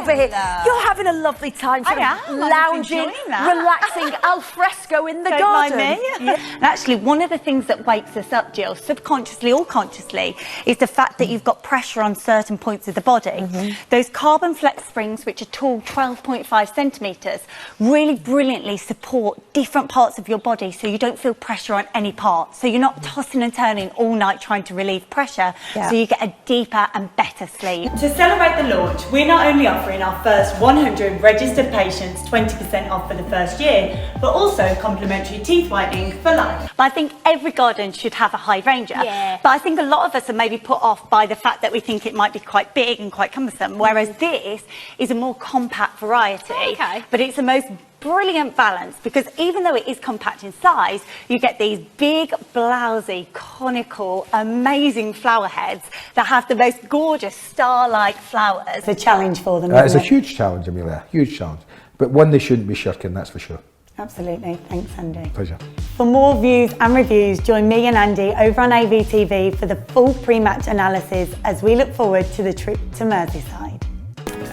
over here. You're having a lovely time, sort of lounging, relaxing al fresco in the garden. Yeah. And actually, one of the things that wakes us up, Jill, subconsciously or consciously, is the fact that you've got pressure on certain points of the body. Those carbon flex springs, which are tall 12.5 centimetres, really brilliantly support different parts of your body so you don't feel pressure on any part. So you're not tossing and turning all night trying to relieve pressure, so you get a deeper and better sleep. To celebrate the launch, we're not only offering our first 100 registered patients 20% off for the first year, but also complimentary teeth whitening for life. I think every garden should have a high ranger, but I think a lot of us are maybe put off by the fact that we think it might be quite big and quite cumbersome, whereas this is a more compact variety, but it's the most brilliant balance, because even though it is compact in size, you get these big, blousy, conical, amazing flower heads that have the most gorgeous star-like flowers. It's a challenge for them. It's a huge challenge, Amelia, huge challenge, but one they shouldn't be shirking, that's for sure. Absolutely. Thanks, Andy. Pleasure. For more views and reviews, join me and Andy over on AVTV for the full pre-match analysis as we look forward to the trip to Merseyside.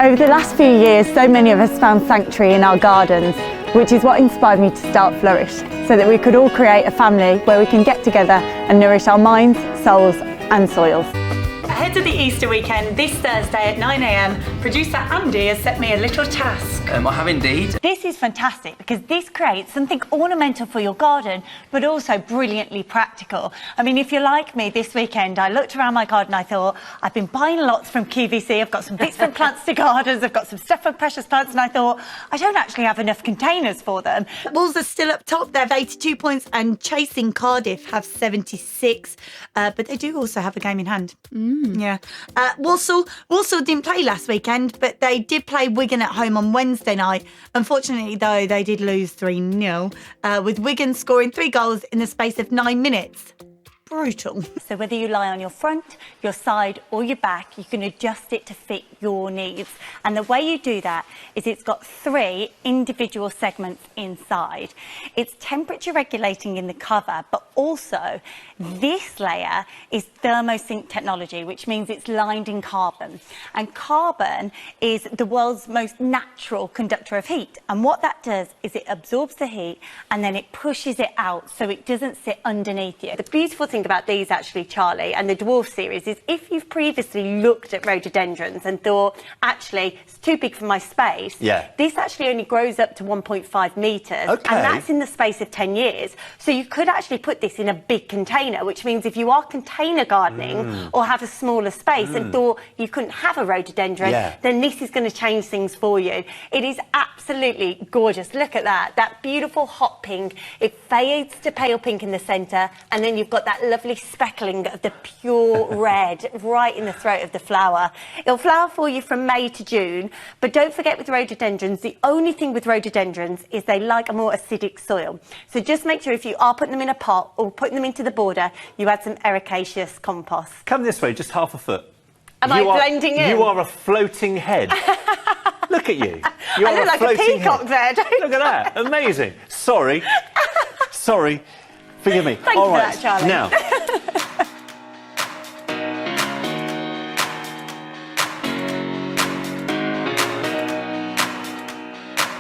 Over the last few years, so many of us found sanctuary in our gardens, which is what inspired me to start Flourish, so that we could all create a family where we can get together and nourish our minds, souls and soils. Ahead of the Easter weekend, this Thursday at 9 AM, producer Andy has set me a little task. I have indeed. This is fantastic because this creates something ornamental for your garden, but also brilliantly practical. I mean, if you're like me this weekend, I looked around my garden, I thought, I've been buying lots from QVC, I've got some bits from Plants to Gardens, I've got some stuff from Precious Plants, and I thought, I don't actually have enough containers for them. Wolves are still up top, they have 82 points, and chasing Cardiff have 76, but they do also have a game in hand. Yeah. Walsall didn't play last weekend, but they did play Wigan at home on Wednesday night. Unfortunately, though, they did lose 3-0, with Wigan scoring 3 goals in the space of 9 minutes. Brutal. So whether you lie on your front, your side or your back, you can adjust it to fit your needs. And the way you do that is it's got 3 individual segments inside. It's temperature regulating in the cover, but also this layer is thermosync technology, which means it's lined in carbon. And carbon is the world's most natural conductor of heat. And what that does is it absorbs the heat and then it pushes it out so it doesn't sit underneath you. The beautiful thing about these actually, Charlie, and the dwarf series is if you've previously looked at rhododendrons and thought, actually, it's too big for my space, this actually only grows up to 1.5 metres, and that's in the space of 10 years. So you could actually put this in a big container, which means if you are container gardening or have a smaller space and thought you couldn't have a rhododendron, then this is going to change things for you. It is absolutely gorgeous. Look at that, that beautiful hot pink. It fades to pale pink in the centre, and then you've got that lovely speckling of the pure red right in the throat of the flower. It'll flower for you from May to June, but don't forget with rhododendrons, the only thing with rhododendrons is they like a more acidic soil. So just make sure if you are putting them in a pot or putting them into the border, you add some ericaceous compost. Come this way, just half a foot. Am I blending in? You are a floating head. Look at you. You I look like a peacock there, don't Look at that. Amazing. Sorry. Sorry. Forgive me. Thank you for that, Charlie. Now,